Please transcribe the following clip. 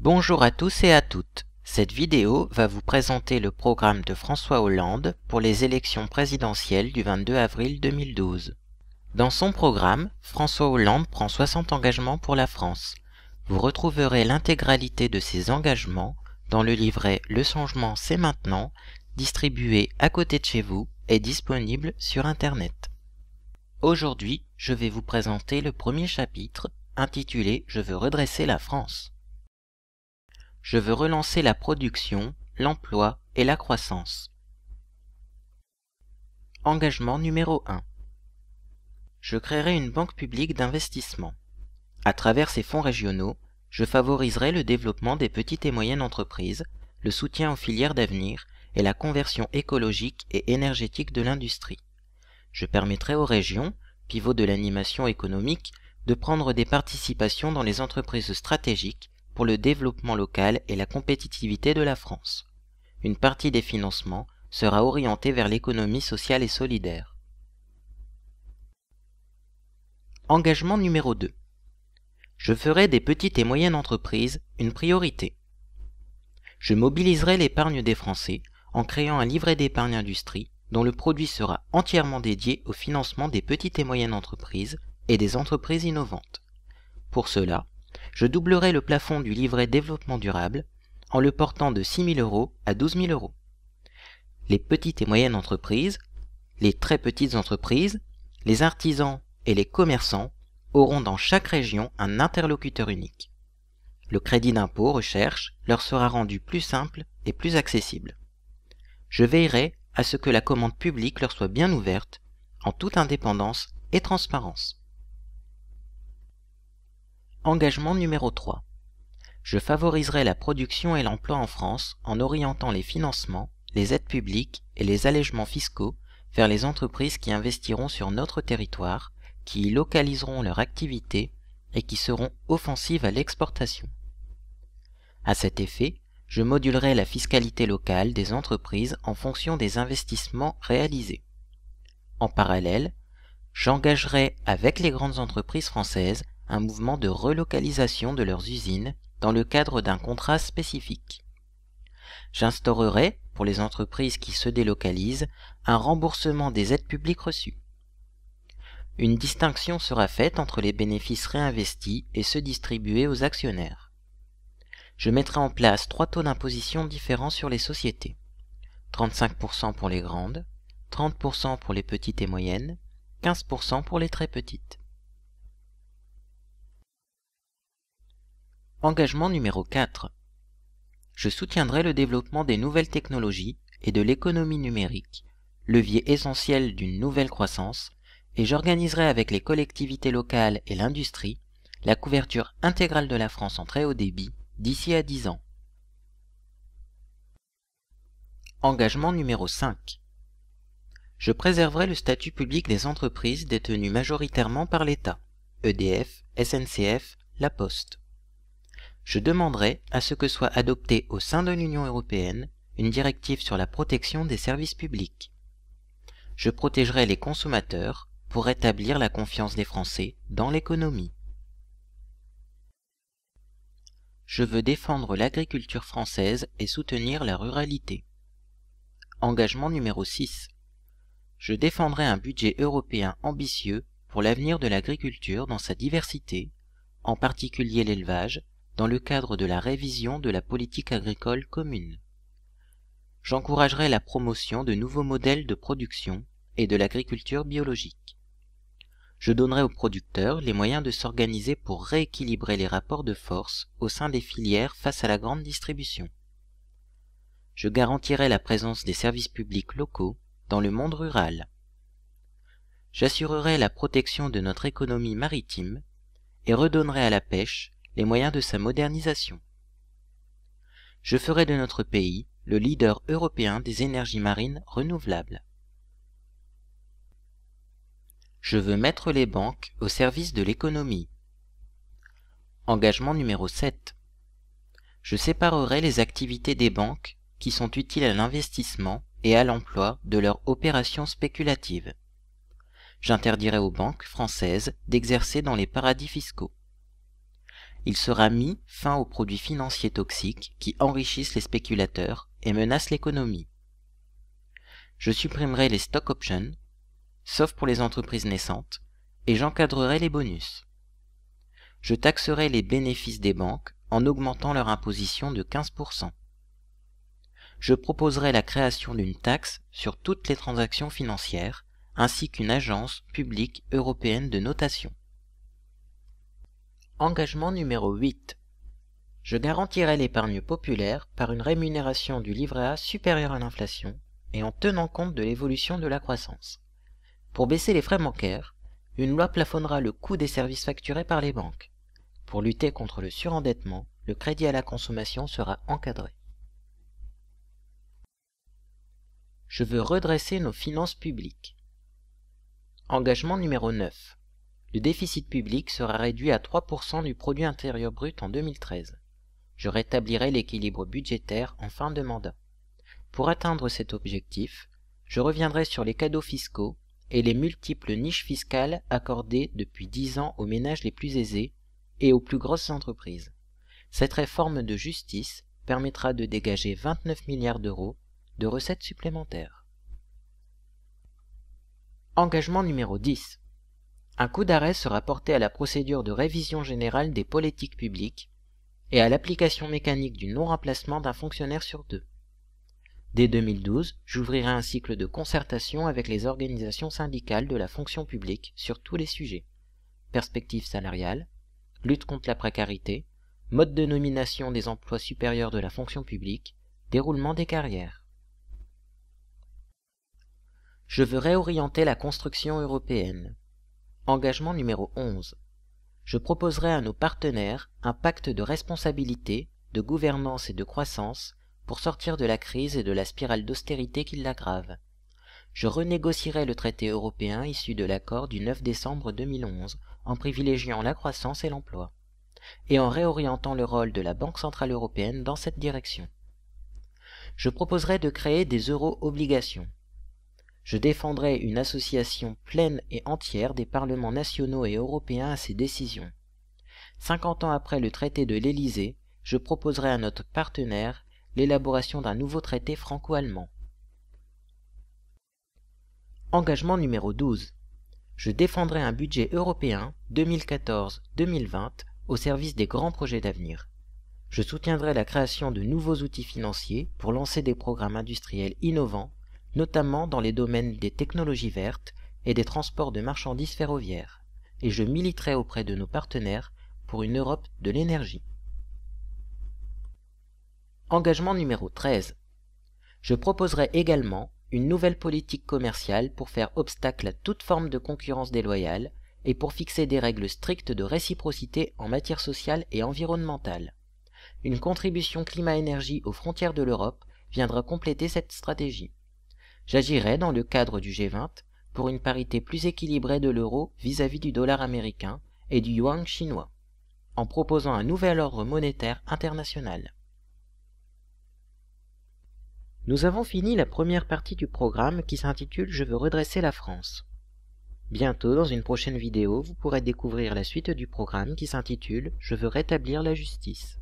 Bonjour à tous et à toutes. Cette vidéo va vous présenter le programme de François Hollande pour les élections présidentielles du 22 avril 2012. Dans son programme, François Hollande prend 60 engagements pour la France. Vous retrouverez l'intégralité de ces engagements dans le livret Le changement c'est maintenant, distribué à côté de chez vous et disponible sur Internet. Aujourd'hui, je vais vous présenter le premier chapitre, intitulé « Je veux redresser la France ». Je veux relancer la production, l'emploi et la croissance. Engagement numéro 1. Je créerai une banque publique d'investissement. À travers ces fonds régionaux, je favoriserai le développement des petites et moyennes entreprises, le soutien aux filières d'avenir et la conversion écologique et énergétique de l'industrie. Je permettrai aux régions, pivots de l'animation économique, de prendre des participations dans les entreprises stratégiques pour le développement local et la compétitivité de la France. Une partie des financements sera orientée vers l'économie sociale et solidaire. Engagement numéro 2. Je ferai des petites et moyennes entreprises une priorité. Je mobiliserai l'épargne des Français en créant un livret d'épargne industrie dont le produit sera entièrement dédié au financement des petites et moyennes entreprises et des entreprises innovantes. Pour cela, je doublerai le plafond du livret développement durable en le portant de 6 000 € à 12 000 €. Les petites et moyennes entreprises, les très petites entreprises, les artisans et les commerçants auront dans chaque région un interlocuteur unique. Le crédit d'impôt recherche leur sera rendu plus simple et plus accessible. Je veillerai à ce que la commande publique leur soit bien ouverte, en toute indépendance et transparence. Engagement numéro 3. Je favoriserai la production et l'emploi en France en orientant les financements, les aides publiques et les allègements fiscaux vers les entreprises qui investiront sur notre territoire, qui y localiseront leur activité et qui seront offensives à l'exportation. À cet effet, je modulerai la fiscalité locale des entreprises en fonction des investissements réalisés. En parallèle, j'engagerai avec les grandes entreprises françaises un mouvement de relocalisation de leurs usines dans le cadre d'un contrat spécifique. J'instaurerai, pour les entreprises qui se délocalisent, un remboursement des aides publiques reçues. Une distinction sera faite entre les bénéfices réinvestis et ceux distribués aux actionnaires. Je mettrai en place 3 taux d'imposition différents sur les sociétés. 35% pour les grandes, 30% pour les petites et moyennes, 15% pour les très petites. Engagement numéro 4. Je soutiendrai le développement des nouvelles technologies et de l'économie numérique, levier essentiel d'une nouvelle croissance, et j'organiserai avec les collectivités locales et l'industrie la couverture intégrale de la France en très haut débit d'ici à 10 ans. Engagement numéro 5. Je préserverai le statut public des entreprises détenues majoritairement par l'État, EDF, SNCF, La Poste. Je demanderai à ce que soit adoptée au sein de l'Union européenne une directive sur la protection des services publics. Je protégerai les consommateurs pour rétablir la confiance des Français dans l'économie. Je veux défendre l'agriculture française et soutenir la ruralité. Engagement numéro 6. Je défendrai un budget européen ambitieux pour l'avenir de l'agriculture dans sa diversité, en particulier l'élevage, dans le cadre de la révision de la politique agricole commune. J'encouragerai la promotion de nouveaux modèles de production et de l'agriculture biologique. Je donnerai aux producteurs les moyens de s'organiser pour rééquilibrer les rapports de force au sein des filières face à la grande distribution. Je garantirai la présence des services publics locaux dans le monde rural. J'assurerai la protection de notre économie maritime et redonnerai à la pêche les moyens de sa modernisation. Je ferai de notre pays le leader européen des énergies marines renouvelables. Je veux mettre les banques au service de l'économie. Engagement numéro 7. Je séparerai les activités des banques qui sont utiles à l'investissement et à l'emploi de leurs opérations spéculatives. J'interdirai aux banques françaises d'exercer dans les paradis fiscaux. Il sera mis fin aux produits financiers toxiques qui enrichissent les spéculateurs et menacent l'économie. Je supprimerai les stock options, sauf pour les entreprises naissantes, et j'encadrerai les bonus. Je taxerai les bénéfices des banques en augmentant leur imposition de 15%. Je proposerai la création d'une taxe sur toutes les transactions financières, ainsi qu'une agence publique européenne de notation. Engagement numéro 8. Je garantirai l'épargne populaire par une rémunération du livret A supérieure à l'inflation et en tenant compte de l'évolution de la croissance. Pour baisser les frais bancaires, une loi plafonnera le coût des services facturés par les banques. Pour lutter contre le surendettement, le crédit à la consommation sera encadré. Je veux redresser nos finances publiques. Engagement numéro 9. Le déficit public sera réduit à 3% du produit intérieur brut en 2013. Je rétablirai l'équilibre budgétaire en fin de mandat. Pour atteindre cet objectif, je reviendrai sur les cadeaux fiscaux et les multiples niches fiscales accordées depuis 10 ans aux ménages les plus aisés et aux plus grosses entreprises. Cette réforme de justice permettra de dégager 29 milliards d'euros de recettes supplémentaires. Engagement numéro 10. Un coup d'arrêt sera porté à la procédure de révision générale des politiques publiques et à l'application mécanique du non-remplacement d'un fonctionnaire sur 2. Dès 2012, j'ouvrirai un cycle de concertation avec les organisations syndicales de la fonction publique sur tous les sujets: perspectives salariales, lutte contre la précarité, mode de nomination des emplois supérieurs de la fonction publique, déroulement des carrières. Je veux réorienter la construction européenne. Engagement numéro 11. Je proposerai à nos partenaires un pacte de responsabilité, de gouvernance et de croissance pour sortir de la crise et de la spirale d'austérité qui l'aggrave. Je renégocierai le traité européen issu de l'accord du 9 décembre 2011 en privilégiant la croissance et l'emploi, et en réorientant le rôle de la Banque centrale européenne dans cette direction. Je proposerai de créer des euro-obligations. Je défendrai une association pleine et entière des parlements nationaux et européens à ces décisions. 50 ans après le traité de l'Élysée, je proposerai à notre partenaire l'élaboration d'un nouveau traité franco-allemand. Engagement numéro 12. Je défendrai un budget européen 2014-2020 au service des grands projets d'avenir. Je soutiendrai la création de nouveaux outils financiers pour lancer des programmes industriels innovants, notamment dans les domaines des technologies vertes et des transports de marchandises ferroviaires, et je militerai auprès de nos partenaires pour une Europe de l'énergie. Engagement numéro 13. Je proposerai également une nouvelle politique commerciale pour faire obstacle à toute forme de concurrence déloyale et pour fixer des règles strictes de réciprocité en matière sociale et environnementale. Une contribution climat-énergie aux frontières de l'Europe viendra compléter cette stratégie. J'agirai dans le cadre du G20 pour une parité plus équilibrée de l'euro vis-à-vis du dollar américain et du yuan chinois, en proposant un nouvel ordre monétaire international. Nous avons fini la première partie du programme qui s'intitule « Je veux redresser la France ». Bientôt, dans une prochaine vidéo, vous pourrez découvrir la suite du programme qui s'intitule « Je veux rétablir la justice ».